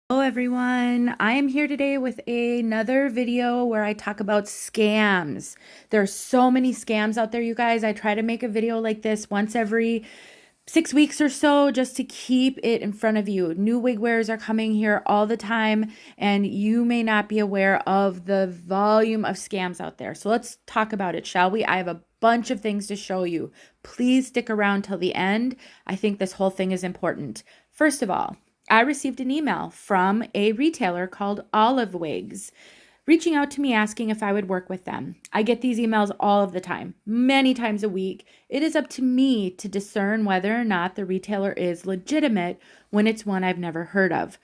Hello everyone, I am here today with another video where I talk about scams. There are so many scams out there, you guys. I try to make a video like this once every 6 weeks or so just to keep it in front of you. New wig wearers are coming here all the time and you may not be aware of the volume of scams out there. So let's talk about it, shall we? I have a bunch of things to show you. Please stick around till the end. I think this whole thing is important. First of all, I received an email from a retailer called Olive Wigs, reaching out to me asking if I would work with them. I get these emails all of the time, many times a week. It is up to me to discern whether or not the retailer is legitimate when it's one I've never heard of.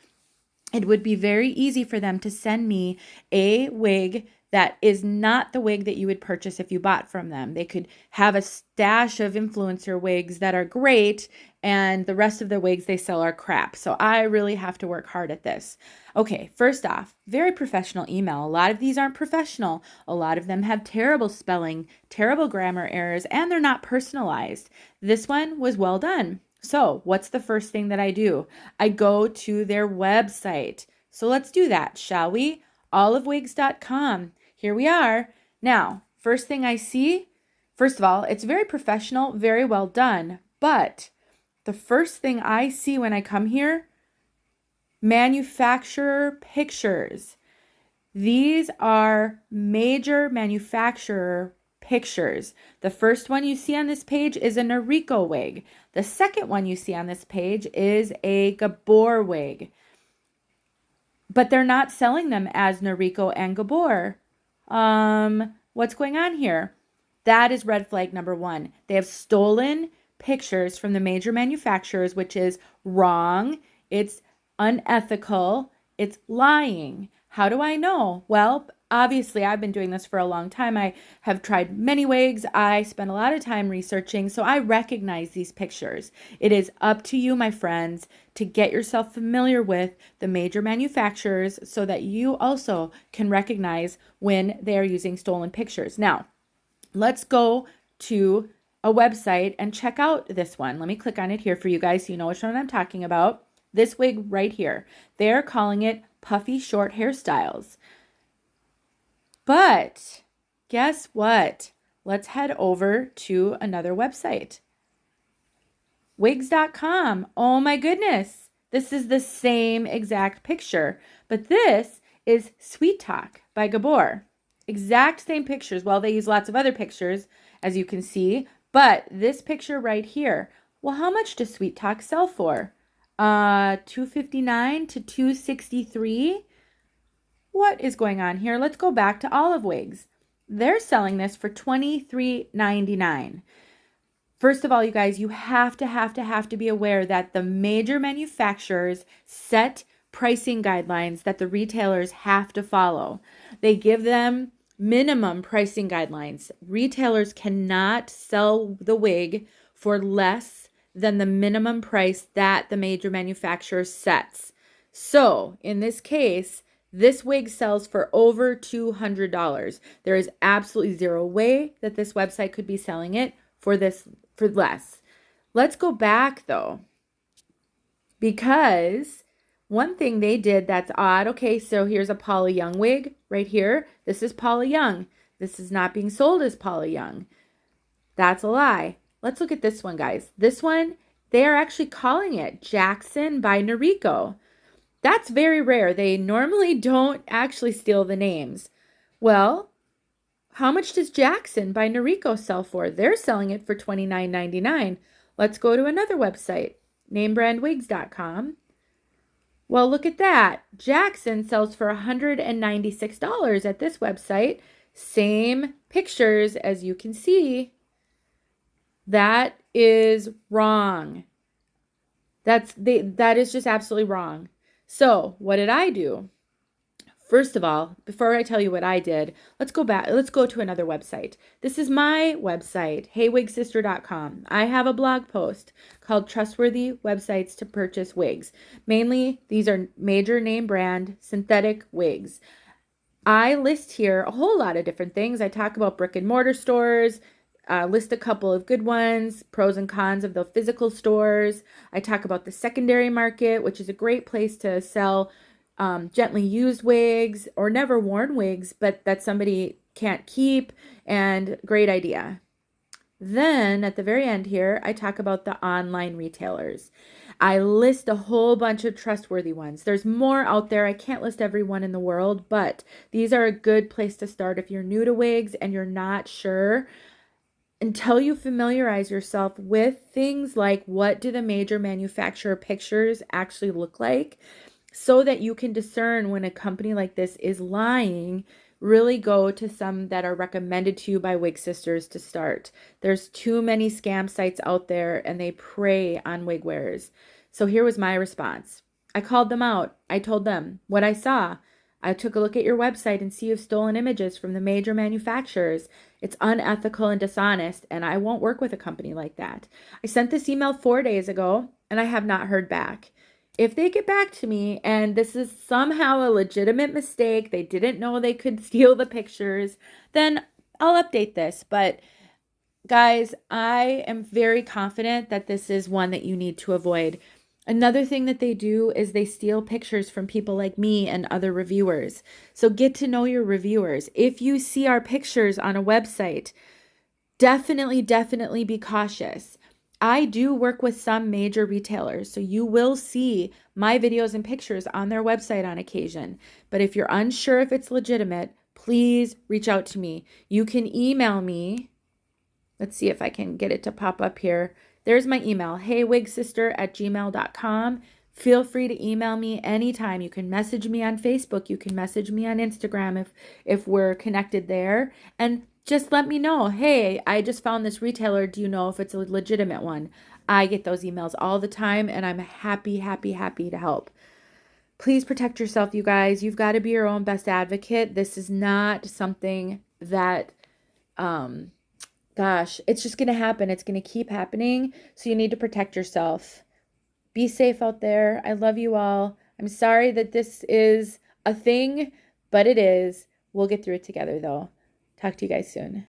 It would be very easy for them to send me a wig that is not the wig that you would purchase if you bought from them. They could have a stash of influencer wigs that are great, and the rest of the wigs they sell are crap. So I really have to work hard at this. Okay, first off, very professional email. A lot of these aren't professional. A lot of them have terrible spelling, terrible grammar errors, and they're not personalized. This one was well done. So what's the first thing that I do? I go to their website. So let's do that, shall we? Olivewigs.com. Here we are. Now, first thing I see, first of all, it's very professional, very well done. But the first thing I see when I come here, manufacturer pictures. These are major manufacturer pictures. The first one you see on this page is a Noriko wig. The second one you see on this page is a Gabor wig. But they're not selling them as Noriko and Gabor. What's going on here? That is red flag number one. They have stolen pictures from the major manufacturers, which is wrong. It's unethical. It's lying. How do I know? Well, obviously, I've been doing this for a long time. I have tried many wigs. I spent a lot of time researching, so I recognize these pictures. It is up to you, my friends, to get yourself familiar with the major manufacturers so that you also can recognize when they are using stolen pictures. Now, let's go to a website and check out this one. Let me click on it here for you guys so you know which one I'm talking about. This wig right here. They're calling it puffy short hairstyles. But guess what? Let's head over to another website. Wigs.com. Oh my goodness. This is the same exact picture, but this is Sweet Talk by Gabor. Exact same pictures. Well, they use lots of other pictures, as you can see, but this picture right here. Well, how much does Sweet Talk sell for? $259 to $263. What is going on here? Let's go back to Olive Wigs. They're selling this for $23.99. First of all, you guys, you have to be aware that the major manufacturers set pricing guidelines that the retailers have to follow. They give them minimum pricing guidelines. Retailers cannot sell the wig for less than the minimum price that the major manufacturer sets. So, in this case, this wig sells for over $200. There is absolutely zero way that this website could be selling it for less. Let's go back though, because one thing they did that's odd. Okay, so here's a Paula Young wig right here. This is Paula Young. This is not being sold as Paula Young. That's a lie. Let's look at this one, guys. This one, they are actually calling it Jackson by Noriko. That's very rare. They normally don't actually steal the names. Well, how much does Jackson by Noriko sell for? They're selling it for $29.99. Let's go to another website, namebrandwigs.com. Well, look at that. Jackson sells for $196 at this website. Same pictures as you can see. That is wrong. That is just absolutely wrong. So what did I do? First of all, before I tell you what I did, let's go back. Let's go to another website. This is my website, heywigsister.com. I have a blog post called Trustworthy Websites to Purchase Wigs. Mainly, these are major name brand synthetic wigs. I list here a whole lot of different things. I talk about brick and mortar stores, list a couple of good ones, pros and cons of the physical stores. I talk about the secondary market, which is a great place to sell gently used wigs or never worn wigs, but that somebody can't keep, and great idea. Then at the very end here, I talk about the online retailers. I list a whole bunch of trustworthy ones. There's more out there. I can't list every one in the world, but these are a good place to start if you're new to wigs and you're not sure. Until you familiarize yourself with things like what do the major manufacturer pictures actually look like, so that you can discern when a company like this is lying, really go to some that are recommended to you by Wig Sisters to start. There's too many scam sites out there and they prey on wig wearers. So here was my response. I called them out. I told them what I saw. I took a look at your website and see you've stolen images from the major manufacturers. It's unethical and dishonest, and I won't work with a company like that. I sent this email 4 days ago, and I have not heard back. If they get back to me and this is somehow a legitimate mistake, they didn't know they could steal the pictures, then I'll update this. But guys, I am very confident that this is one that you need to avoid. Another thing that they do is they steal pictures from people like me and other reviewers. So get to know your reviewers. If you see our pictures on a website, definitely be cautious. I do work with some major retailers, so you will see my videos and pictures on their website on occasion. But if you're unsure if it's legitimate, please reach out to me. You can email me. Let's see if I can get it to pop up here. There's my email, heywigsister@gmail.com. Feel free to email me anytime. You can message me on Facebook. You can message me on Instagram if we're connected there. And just let me know, hey, I just found this retailer. Do you know if it's a legitimate one? I get those emails all the time, and I'm happy to help. Please protect yourself, you guys. You've got to be your own best advocate. This is not something that, it's just going to happen. It's going to keep happening. So you need to protect yourself. Be safe out there. I love you all. I'm sorry that this is a thing, but it is. We'll get through it together, though. Talk to you guys soon.